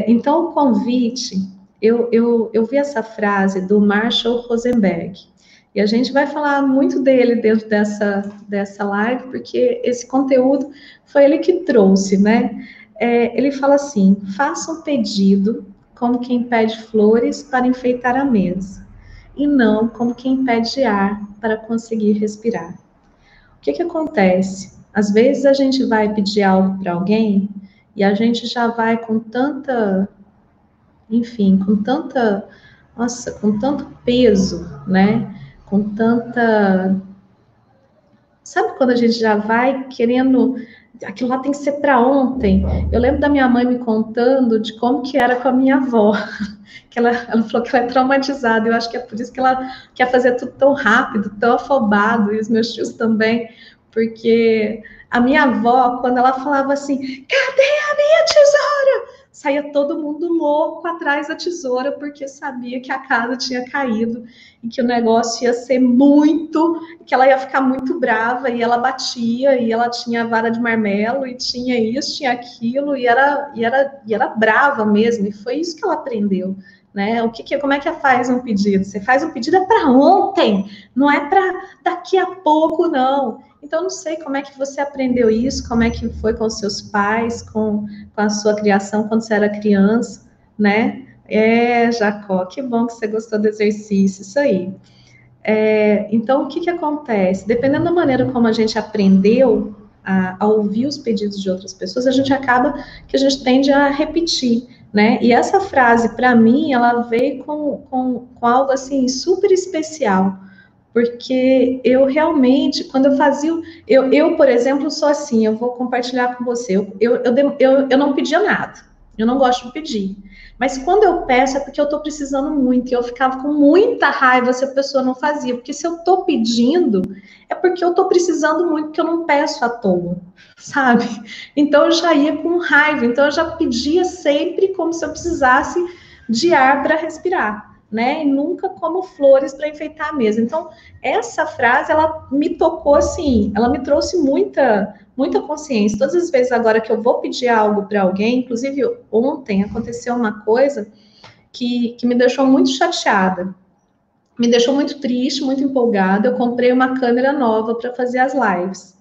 Então, o convite, eu vi essa frase do Marshall Rosenberg, e a gente vai falar muito dele dentro dessa live, porque esse conteúdo foi ele que trouxe, né? Ele fala assim: faça um pedido como quem pede flores para enfeitar a mesa, e não como quem pede ar para conseguir respirar. O que acontece? Às vezes a gente vai pedir algo para alguém e a gente já vai com tanta, enfim, com tanta, nossa, com tanto peso, né? Com tanta, sabe quando a gente já vai querendo, aquilo lá tem que ser para ontem. Eu lembro da minha mãe me contando de como que era com a minha avó, que ela falou que ela é traumatizada. Eu acho que é por isso que ela quer fazer tudo tão rápido, tão afobado, e os meus tios também, porque a minha avó, quando ela falava assim, cadê a minha tesoura? Saía todo mundo louco atrás da tesoura, porque sabia que a casa tinha caído e que o negócio ia ser muito, que ela ia ficar muito brava, e ela batia, e ela tinha vara de marmelo, e tinha isso, tinha aquilo, e era brava mesmo, e foi isso que ela aprendeu. Né? Como é que faz um pedido? Você faz um pedido é para ontem, não é para daqui a pouco, não. Então, não sei como é que você aprendeu isso, como é que foi com os seus pais, com a sua criação quando você era criança, né? Jacó, que bom que você gostou do exercício, isso aí. Então, o que acontece? Dependendo da maneira como a gente aprendeu a ouvir os pedidos de outras pessoas, a gente acaba que a gente tende a repetir, né? E essa frase, para mim, ela veio com algo assim super especial, porque eu realmente, quando eu fazia, por exemplo, sou assim, eu vou compartilhar com você, eu não pedia nada, eu não gosto de pedir, mas quando eu peço é porque eu estou precisando muito, e eu ficava com muita raiva se a pessoa não fazia, porque se eu estou pedindo, é porque eu estou precisando muito, porque eu não peço à toa, sabe? Então eu já ia com raiva, então eu já pedia sempre como se eu precisasse de ar para respirar, né? E nunca como flores para enfeitar a mesa. Então, essa frase, ela me tocou assim, ela me trouxe muita consciência. Todas as vezes agora que eu vou pedir algo para alguém, inclusive ontem aconteceu uma coisa que me deixou muito chateada, me deixou muito triste, muito empolgada. Eu comprei uma câmera nova para fazer as lives,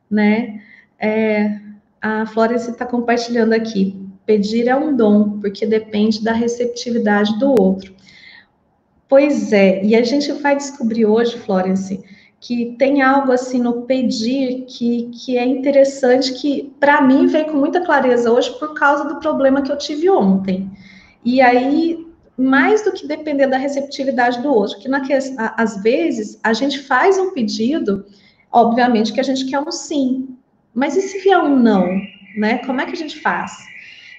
né? A Florence está compartilhando aqui. Pedir é um dom, porque depende da receptividade do outro. Pois é, e a gente vai descobrir hoje, Florence, que tem algo assim no pedir que é interessante, que para mim veio com muita clareza hoje por causa do problema que eu tive ontem. E aí, mais do que depender da receptividade do outro, que às vezes a gente faz um pedido, obviamente que a gente quer um sim, mas e se vier um não, né? Como é que a gente faz?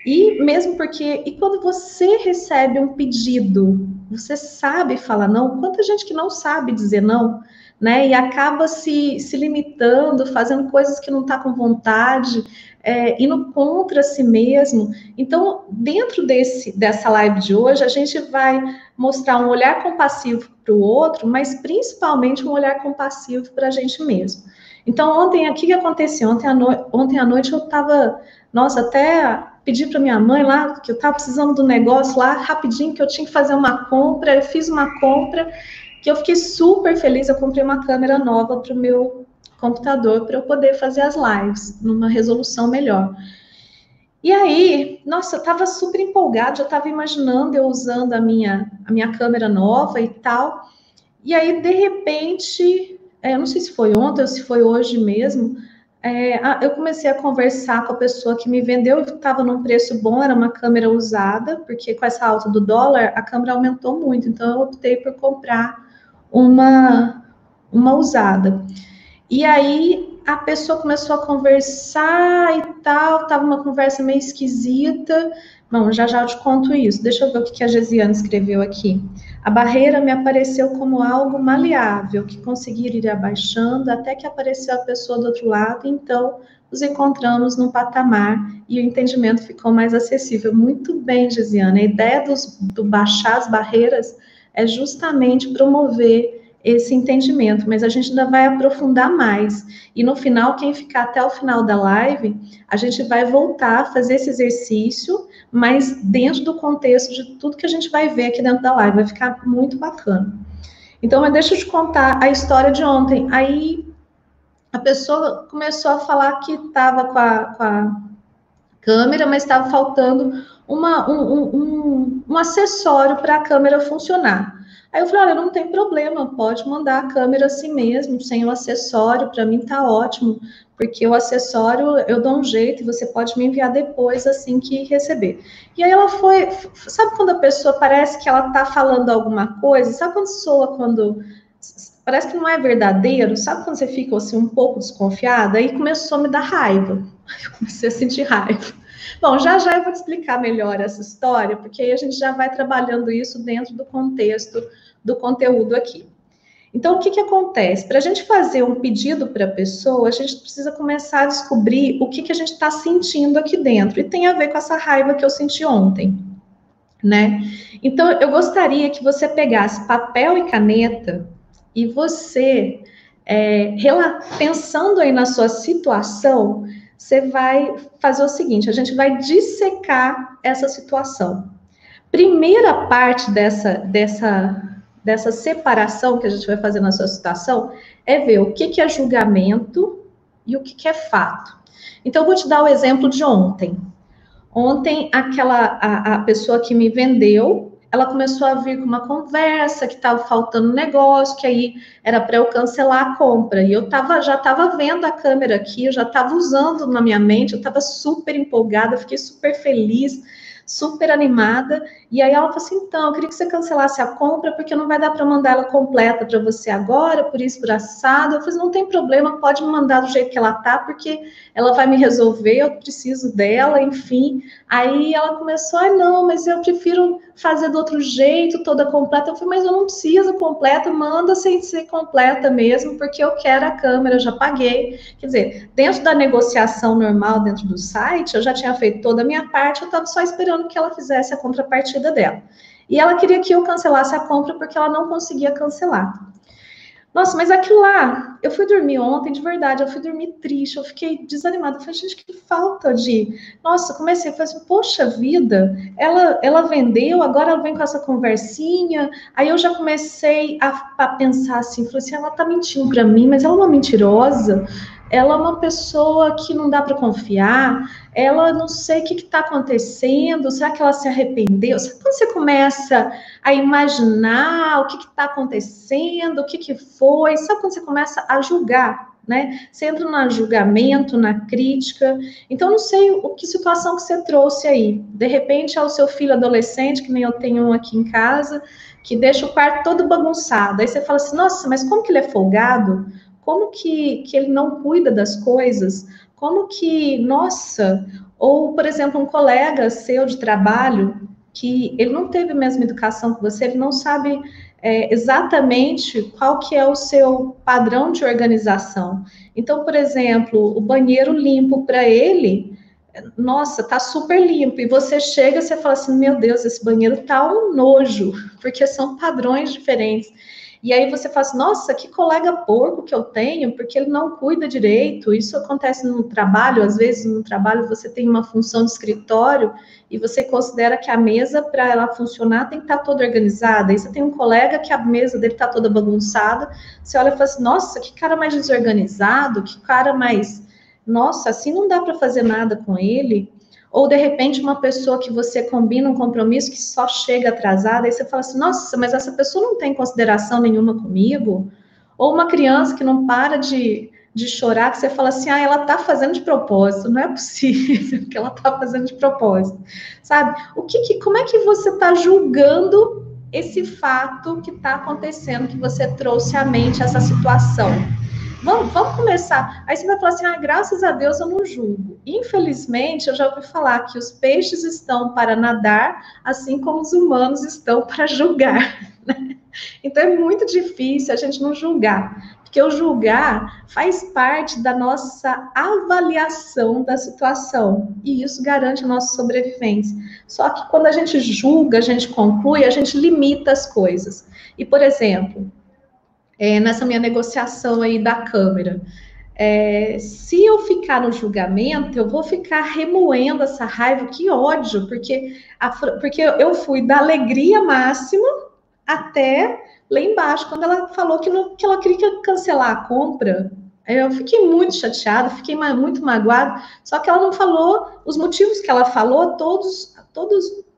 E mesmo porque, e quando você recebe um pedido, você sabe falar não? Quanta gente que não sabe dizer não, né? E acaba se limitando, fazendo coisas que não está com vontade, indo contra si mesmo. Então, dentro dessa live de hoje, a gente vai mostrar um olhar compassivo para o outro, mas principalmente um olhar compassivo para a gente mesmo. Então, ontem, o que aconteceu? Ontem à noite eu estava, nossa, até pedi para minha mãe lá, que eu estava precisando do negócio lá, rapidinho, que eu tinha que fazer uma compra, eu fiz uma compra, que eu fiquei super feliz, eu comprei uma câmera nova para o meu computador, para eu poder fazer as lives, numa resolução melhor. E aí, nossa, eu estava super empolgada, já estava imaginando eu usando a minha câmera nova e tal, e aí, de repente, eu não sei se foi ontem ou se foi hoje mesmo, eu comecei a conversar com a pessoa que me vendeu, estava num preço bom, era uma câmera usada, porque com essa alta do dólar, a câmera aumentou muito, então eu optei por comprar uma usada. E aí a pessoa começou a conversar e tal, estava uma conversa meio esquisita. Bom, já eu te conto isso. Deixa eu ver o que a Gesiane escreveu aqui. A barreira me apareceu como algo maleável, que conseguir ir abaixando até que apareceu a pessoa do outro lado, então nos encontramos num patamar e o entendimento ficou mais acessível. Muito bem, Gesiane. A ideia do baixar as barreiras é justamente promover esse entendimento, mas a gente ainda vai aprofundar mais. E no final, quem ficar até o final da live, a gente vai voltar a fazer esse exercício, mas dentro do contexto de tudo que a gente vai ver aqui dentro da live, vai ficar muito bacana. Então, mas deixa eu te contar a história de ontem. Aí a pessoa começou a falar que estava com a câmera, mas estava faltando um acessório para a câmera funcionar. Aí eu falei, olha, não tem problema, pode mandar a câmera assim mesmo, sem o acessório, para mim tá ótimo, porque o acessório eu dou um jeito e você pode me enviar depois, assim que receber. E aí ela foi, sabe quando a pessoa parece que ela tá falando alguma coisa? Sabe quando soa quando parece que não é verdadeiro? Sabe quando você fica assim um pouco desconfiada? Aí começou a me dar raiva. Eu comecei a sentir raiva. Bom, já já eu vou te explicar melhor essa história, porque aí a gente já vai trabalhando isso dentro do contexto do conteúdo aqui. Então, o que acontece? Para a gente fazer um pedido para a pessoa, a gente precisa começar a descobrir o que a gente está sentindo aqui dentro. E tem a ver com essa raiva que eu senti ontem, né? Então, eu gostaria que você pegasse papel e caneta e você, pensando aí na sua situação, você vai fazer o seguinte, a gente vai dissecar essa situação. Primeira parte dessa separação que a gente vai fazer na sua situação é ver o que é julgamento e o que é fato. Então, eu vou te dar o exemplo de ontem. Ontem, a pessoa que me vendeu, ela começou a vir com uma conversa que estava faltando um negócio, que aí era para eu cancelar a compra. E eu já estava vendo a câmera aqui, eu já estava usando na minha mente, eu estava super empolgada, fiquei super feliz, super animada. E aí ela falou assim, então, eu queria que você cancelasse a compra, porque não vai dar para mandar ela completa para você agora, por isso, por assado. Eu falei, não tem problema, pode me mandar do jeito que ela tá, porque ela vai me resolver, eu preciso dela, enfim. Aí ela começou, não, mas eu prefiro fazer do outro jeito, toda completa. Eu falei, mas eu não preciso completa, manda sem ser completa mesmo, porque eu quero a câmera, eu já paguei. Quer dizer, dentro da negociação normal, dentro do site, eu já tinha feito toda a minha parte, eu estava só esperando que ela fizesse a contrapartida dela. E ela queria que eu cancelasse a compra, porque ela não conseguia cancelar. Nossa, mas aquilo lá, eu fui dormir ontem, de verdade, eu fui dormir triste, eu fiquei desanimada. Eu falei, gente, que falta de... Nossa, comecei a falar assim, poxa vida, ela vendeu, agora ela vem com essa conversinha. Aí eu já comecei a pensar assim, falei assim, ela tá mentindo para mim, mas ela é uma mentirosa, ela é uma pessoa que não dá para confiar, ela não sei o que está acontecendo, será que ela se arrependeu? Sabe quando você começa a imaginar o que está acontecendo, o que foi, sabe quando você começa a julgar, né? Você entra no julgamento, na crítica. Então, não sei que situação que você trouxe aí. De repente, é o seu filho adolescente, que nem eu tenho um aqui em casa, que deixa o quarto todo bagunçado. Aí você fala assim, nossa, mas como que ele é folgado? Como que ele não cuida das coisas? Como que, nossa... Ou, por exemplo, um colega seu de trabalho, que ele não teve a mesma educação que você, ele não sabe exatamente qual que é o seu padrão de organização. Então, por exemplo, o banheiro limpo para ele, nossa, tá super limpo, e você chega e você fala assim, meu Deus, esse banheiro tá um nojo, porque são padrões diferentes. E aí você fala assim, nossa, que colega porco que eu tenho, porque ele não cuida direito. Isso acontece no trabalho, às vezes no trabalho você tem uma função de escritório e você considera que a mesa, para ela funcionar, tem que estar toda organizada. Aí você tem um colega que a mesa dele está toda bagunçada, você olha e fala assim, nossa, que cara mais desorganizado, que cara mais... Nossa, assim não dá para fazer nada com ele. Ou, de repente, uma pessoa que você combina um compromisso que só chega atrasada, aí você fala assim, nossa, mas essa pessoa não tem consideração nenhuma comigo. Ou uma criança que não para de chorar, que você fala assim, ela tá fazendo de propósito, não é possível que ela tá fazendo de propósito. Sabe? Como é que você está julgando esse fato que está acontecendo, que você trouxe à mente essa situação? Vamos começar. Aí você vai falar assim, graças a Deus eu não julgo. Infelizmente, eu já ouvi falar que os peixes estão para nadar, assim como os humanos estão para julgar. Né? Então, é muito difícil a gente não julgar, porque o julgar faz parte da nossa avaliação da situação, e isso garante a nossa sobrevivência. Só que quando a gente julga, a gente conclui, a gente limita as coisas. E, por exemplo... nessa minha negociação aí da câmera. Se eu ficar no julgamento, eu vou ficar remoendo essa raiva, que ódio, porque eu fui da alegria máxima até lá embaixo, quando ela falou que ela queria cancelar a compra. Eu fiquei muito chateada, fiquei muito magoada, só que ela não falou os motivos que ela falou, todos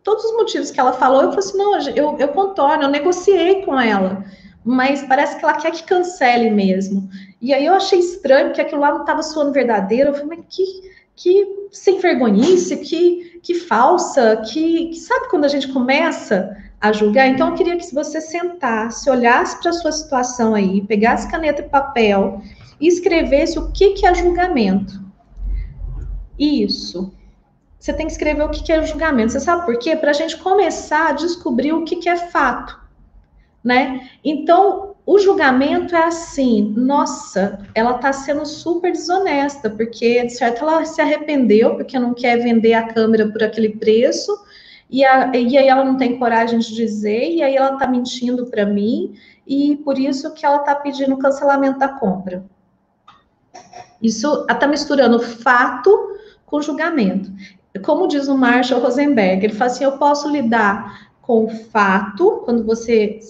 os motivos que ela falou, eu falei assim, não, eu contorno, eu negociei com ela, mas parece que ela quer que cancele mesmo. E aí eu achei estranho, porque aquilo lá não estava soando verdadeiro, eu falei, mas que sem vergonhice, que falsa, sabe quando a gente começa a julgar? Então eu queria que você sentasse, olhasse para a sua situação aí, pegasse caneta e papel e escrevesse o que é julgamento. Isso. Você tem que escrever o que é julgamento. Você sabe por quê? Para a gente começar a descobrir o que é fato, né? Então, o julgamento é assim, nossa, ela está sendo super desonesta, porque, de certo, ela se arrependeu, porque não quer vender a câmera por aquele preço, e aí ela não tem coragem de dizer, e aí ela está mentindo para mim, e por isso que ela está pedindo o cancelamento da compra. Isso está misturando fato com julgamento. Como diz o Marshall Rosenberg, ele fala assim, eu posso lidar com o fato, quando você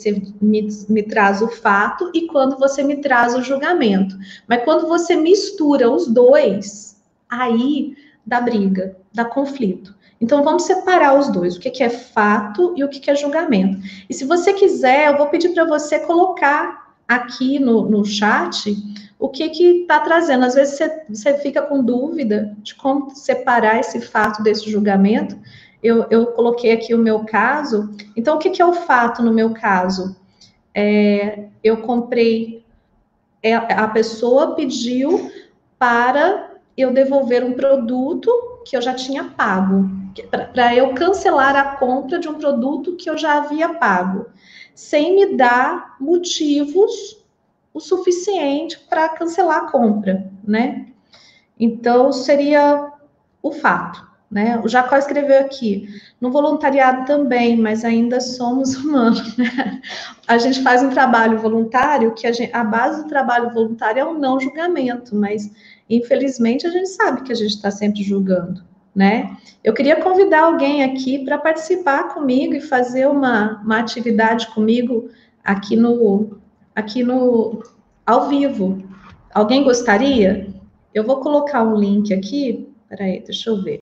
me traz o fato, e quando você me traz o julgamento. Mas quando você mistura os dois, aí dá briga, dá conflito. Então, vamos separar os dois, o que é fato e o que é julgamento. E se você quiser, eu vou pedir para você colocar aqui no chat o que está trazendo. Às vezes você fica com dúvida de como separar esse fato desse julgamento. Eu coloquei aqui o meu caso. Então, o que é o fato no meu caso? Eu comprei, a pessoa pediu para eu devolver um produto que eu já tinha pago, para eu cancelar a compra de um produto que eu já havia pago, sem me dar motivos o suficiente para cancelar a compra, né? Então, seria o fato, né? O Jacó escreveu aqui, no voluntariado também, mas ainda somos humanos, né? A gente faz um trabalho voluntário, que a base do trabalho voluntário é o não julgamento, mas, infelizmente, a gente sabe que a gente está sempre julgando, né? Eu queria convidar alguém aqui para participar comigo e fazer uma atividade comigo aqui ao vivo. Alguém gostaria? Eu vou colocar um link aqui. Peraí, deixa eu ver.